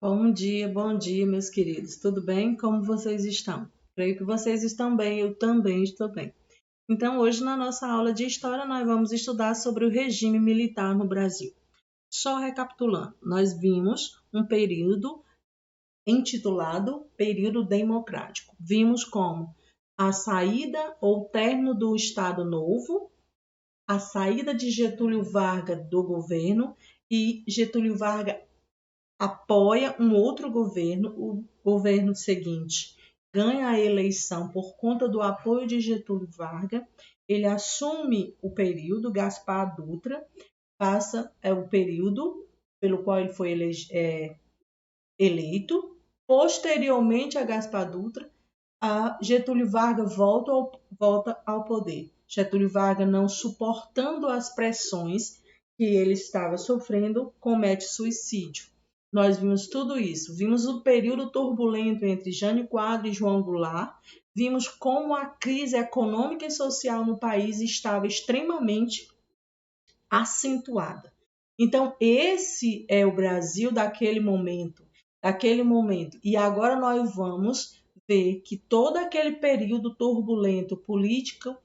Bom dia, meus queridos. Tudo bem? Como vocês estão? Creio que vocês estão bem, eu também estou bem. Então, hoje na nossa aula de história, nós vamos estudar sobre o regime militar no Brasil. Só recapitulando, nós vimos um período intitulado Período Democrático. Vimos como a saída ou término do Estado Novo, a saída de Getúlio Vargas do governo e Getúlio Vargas apoia um outro governo, o governo seguinte ganha a eleição por conta do apoio de Getúlio Vargas, ele assume o período, Gaspar Dutra passa o período pelo qual ele foi eleito. Posteriormente a Gaspar Dutra, Getúlio Vargas volta ao poder. Getúlio Vargas, não suportando as pressões que ele estava sofrendo, comete suicídio. Nós vimos tudo isso. Vimos o período turbulento entre Jânio Quadros e João Goulart. Vimos como a crise econômica e social no país estava extremamente acentuada. Então, esse é o Brasil daquele momento. E agora nós vamos ver que todo aquele período turbulento político,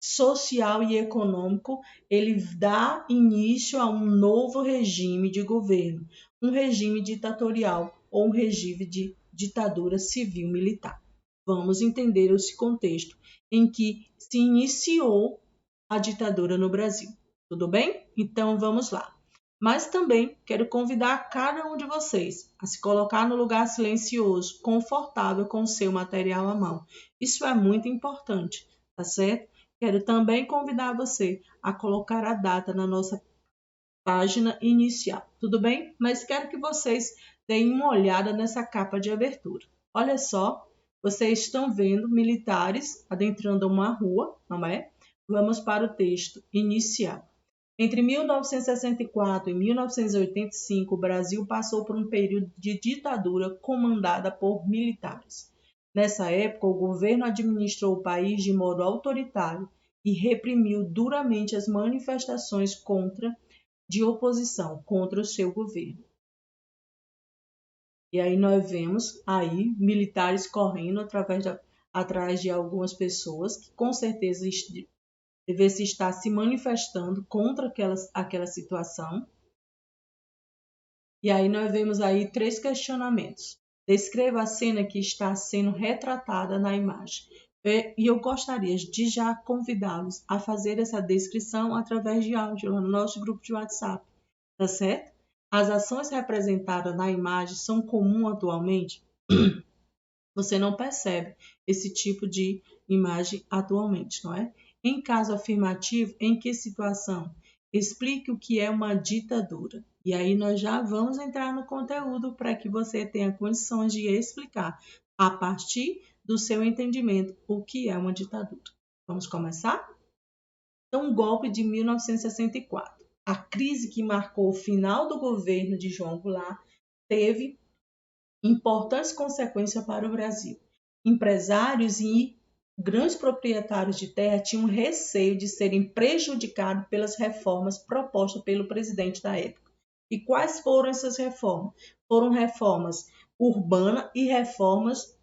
social e econômico, ele dá início a um novo regime de governo, um regime ditatorial ou um regime de ditadura civil-militar. Vamos entender esse contexto em que se iniciou a ditadura no Brasil. Tudo bem? Então vamos lá. Mas também quero convidar cada um de vocês a se colocar no lugar silencioso, confortável com o seu material à mão. Isso é muito importante, tá certo? Quero também convidar você a colocar a data na nossa página inicial, tudo bem? Mas quero que vocês deem uma olhada nessa capa de abertura. Olha só, vocês estão vendo militares adentrando uma rua, não é? Vamos para o texto inicial. Entre 1964 e 1985, o Brasil passou por um período de ditadura comandada por militares. Nessa época, o governo administrou o país de modo autoritário e reprimiu duramente as manifestações de oposição contra o seu governo. E aí nós vemos aí militares correndo atrás de algumas pessoas que com certeza devesse estar se manifestando contra aquela situação. E aí nós vemos aí 3 questionamentos. Descreva a cena que está sendo retratada na imagem. E eu gostaria de já convidá-los a fazer essa descrição através de áudio no nosso grupo de WhatsApp, tá certo? As ações representadas na imagem são comuns atualmente? Você não percebe esse tipo de imagem atualmente, não é? Em caso afirmativo, em que situação? Explique o que é uma ditadura. E aí nós já vamos entrar no conteúdo para que você tenha condições de explicar, a partir do seu entendimento, o que é uma ditadura. Vamos começar? Então, o golpe de 1964. A crise que marcou o final do governo de João Goulart teve importantes consequências para o Brasil. Empresários e grandes proprietários de terra tinham receio de serem prejudicados pelas reformas propostas pelo presidente da época. E quais foram essas reformas? Foram reformas urbanas e reformas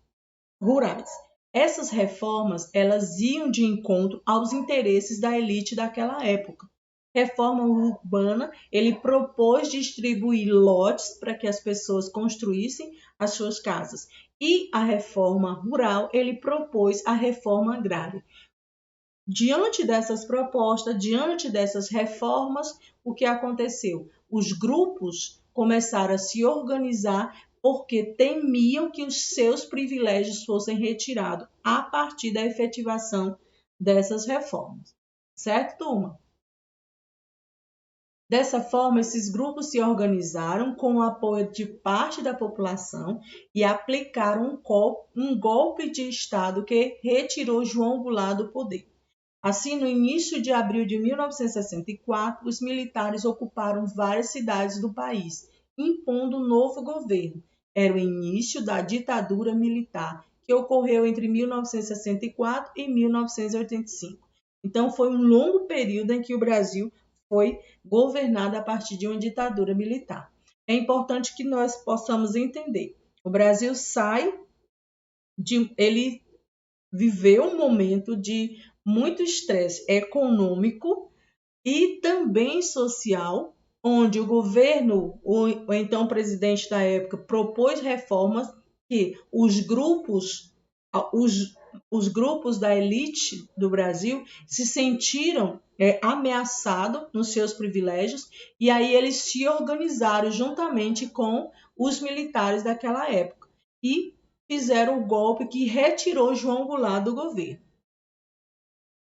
rurais. Essas reformas, elas iam de encontro aos interesses da elite daquela época. Reforma urbana, ele propôs distribuir lotes para que as pessoas construíssem as suas casas. E a reforma rural, ele propôs a reforma agrária. Diante dessas propostas, diante dessas reformas, o que aconteceu? Os grupos começaram a se organizar porque temiam que os seus privilégios fossem retirados a partir da efetivação dessas reformas. Certo, turma? Dessa forma, esses grupos se organizaram com o apoio de parte da população e aplicaram um golpe de Estado que retirou João Goulart do poder. Assim, no início de abril de 1964, os militares ocuparam várias cidades do país, impondo um novo governo. Era o início da ditadura militar, que ocorreu entre 1964 e 1985. Então, foi um longo período em que o Brasil foi governado a partir de uma ditadura militar. é importante que nós possamos entender. O Brasil ele viveu um momento de muito estresse econômico e também social, onde o governo, o então presidente da época, propôs reformas que os, os grupos da elite do Brasil se sentiram ameaçados nos seus privilégios, e aí eles se organizaram juntamente com os militares daquela época e fizeram o golpe que retirou João Goulart do governo.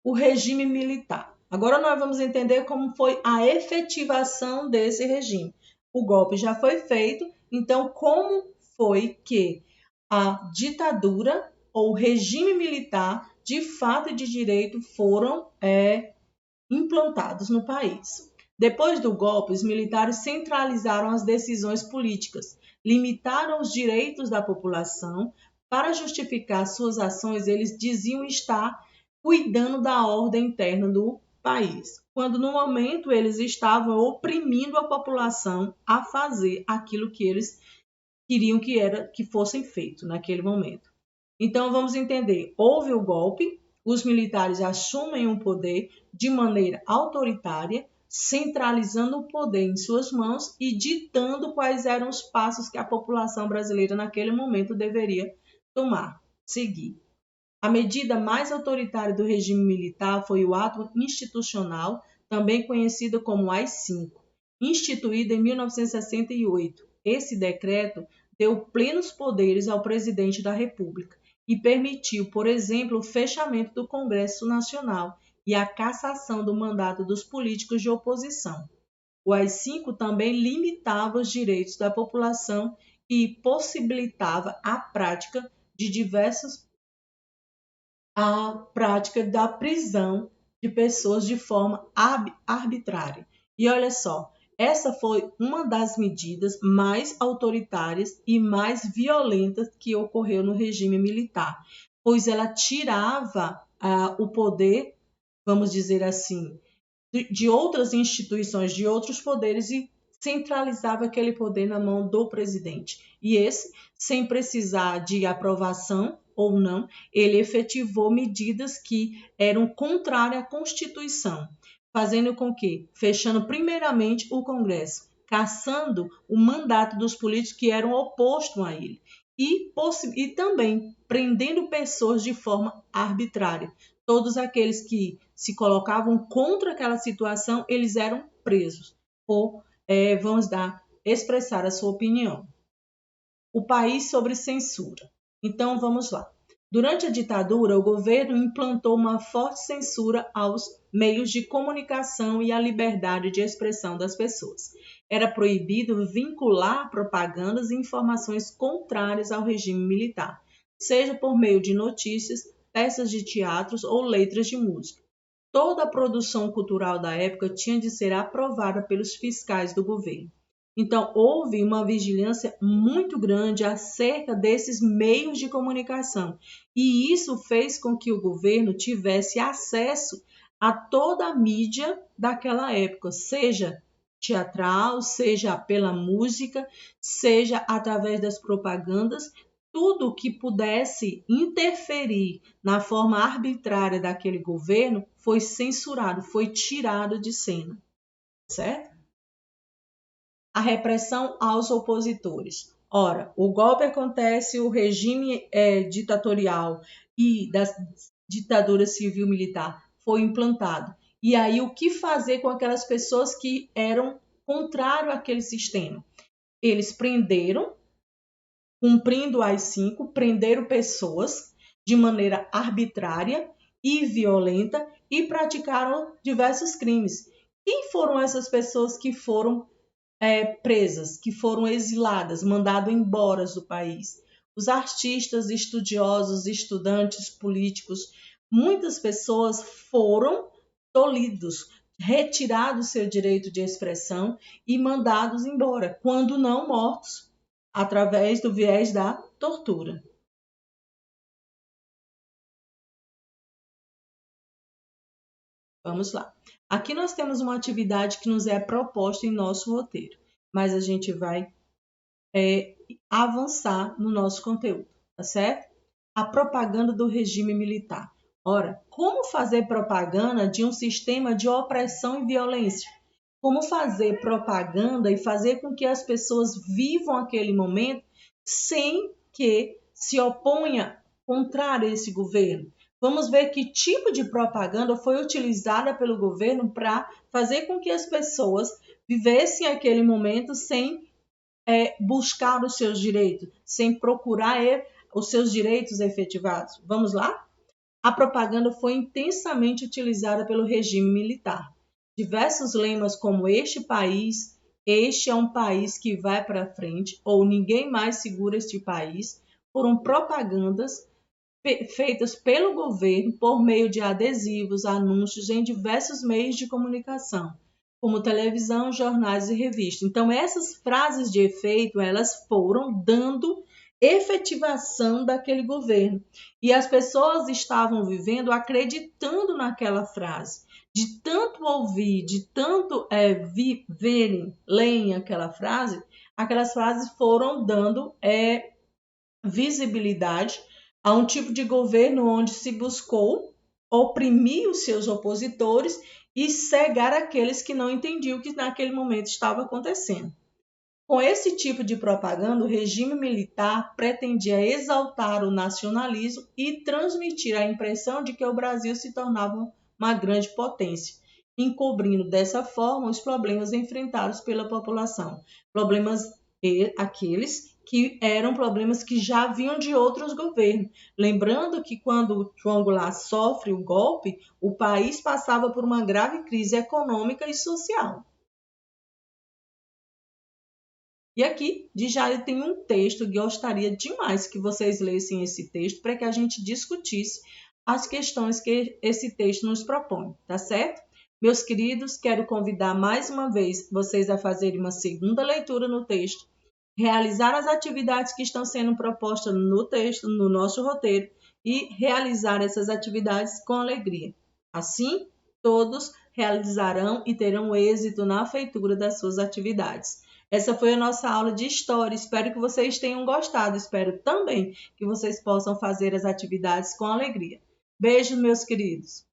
O regime militar. Agora nós vamos entender como foi a efetivação desse regime. O golpe já foi feito, então como foi que a ditadura ou regime militar, de fato e de direito, foram implantados no país. Depois do golpe, os militares centralizaram as decisões políticas, limitaram os direitos da população. Para justificar suas ações, eles diziam estar cuidando da ordem interna do país, quando no momento eles estavam oprimindo a população a fazer aquilo que eles queriam que fossem feito naquele momento. Então vamos entender, houve o golpe, os militares assumem o poder de maneira autoritária, centralizando o poder em suas mãos e ditando quais eram os passos que a população brasileira naquele momento deveria tomar, seguir. A medida mais autoritária do regime militar foi o Ato Institucional, também conhecido como AI-5, instituído em 1968. Esse decreto deu plenos poderes ao presidente da República e permitiu, por exemplo, o fechamento do Congresso Nacional e a cassação do mandato dos políticos de oposição. O AI-5 também limitava os direitos da população e possibilitava a prática da prisão de pessoas de forma arbitrária. E olha só, essa foi uma das medidas mais autoritárias e mais violentas que ocorreu no regime militar, pois ela tirava o poder, vamos dizer assim, de outras instituições, de outros poderes e centralizava aquele poder na mão do presidente. E esse, sem precisar de aprovação ou não, ele efetivou medidas que eram contrárias à Constituição, fazendo com que, fechando primeiramente o Congresso, cassando o mandato dos políticos que eram opostos a ele, e também prendendo pessoas de forma arbitrária. Todos aqueles que se colocavam contra aquela situação, eles eram presos por, expressar a sua opinião. O país sobre censura. Então, vamos lá. Durante a ditadura, o governo implantou uma forte censura aos meios de comunicação e à liberdade de expressão das pessoas. Era proibido vincular propagandas e informações contrárias ao regime militar, seja por meio de notícias, peças de teatros ou letras de música. Toda a produção cultural da época tinha de ser aprovada pelos fiscais do governo. Então, houve uma vigilância muito grande acerca desses meios de comunicação. E isso fez com que o governo tivesse acesso a toda a mídia daquela época, seja teatral, seja pela música, seja através das propagandas, tudo que pudesse interferir na forma arbitrária daquele governo foi censurado, foi tirado de cena, certo? A repressão aos opositores. Ora, o golpe acontece, o regime ditatorial e da ditadura civil-militar foi implantado. E aí, o que fazer com aquelas pessoas que eram contrário àquele sistema? Eles prenderam, cumprindo o AI-5, prenderam pessoas de maneira arbitrária e violenta e praticaram diversos crimes. Quem foram essas pessoas que foram presas, que foram exiladas, mandadas embora do país? Os artistas, estudiosos, estudantes, políticos, muitas pessoas foram tolhidos, retirados seu direito de expressão e mandados embora, quando não mortos, através do viés da tortura. Vamos lá. Aqui nós temos uma atividade que nos é proposta em nosso roteiro. mais a gente vai avançar no nosso conteúdo, tá certo? A propaganda do regime militar. Ora, como fazer propaganda de um sistema de opressão e violência? Como fazer propaganda e fazer com que as pessoas vivam aquele momento sem que se oponha contra esse governo? Vamos ver que tipo de propaganda foi utilizada pelo governo para fazer com que as pessoas vivessem aquele momento sem buscar os seus direitos, sem procurar os seus direitos efetivados. Vamos lá? A propaganda foi intensamente utilizada pelo regime militar. Diversos lemas como este é um país que vai para frente, ou ninguém mais segura este país, foram propagandas feitas pelo governo por meio de adesivos, anúncios em diversos meios de comunicação, como televisão, jornais e revistas. Então, essas frases de efeito, elas foram dando efetivação daquele governo. E as pessoas estavam vivendo acreditando naquela frase. De tanto ouvir, de tanto verem, lerem aquelas frases foram dando visibilidade a um tipo de governo onde se buscou oprimir os seus opositores e cegar aqueles que não entendiam o que naquele momento estava acontecendo. Com esse tipo de propaganda, o regime militar pretendia exaltar o nacionalismo e transmitir a impressão de que o Brasil se tornava uma grande potência, encobrindo dessa forma os problemas enfrentados pela população. Problemas aqueles que eram problemas que já vinham de outros governos. Lembrando que quando João Goulart sofre o golpe, o país passava por uma grave crise econômica e social. E aqui, Djali tem um texto que gostaria demais que vocês lessem esse texto para que a gente discutisse as questões que esse texto nos propõe, tá certo? Meus queridos, quero convidar mais uma vez vocês a fazerem uma segunda leitura no texto, realizar as atividades que estão sendo propostas no texto, no nosso roteiro, e realizar essas atividades com alegria. Assim, todos realizarão e terão êxito na feitura das suas atividades. Essa foi a nossa aula de história. Espero que vocês tenham gostado. Espero também que vocês possam fazer as atividades com alegria. Beijo, meus queridos.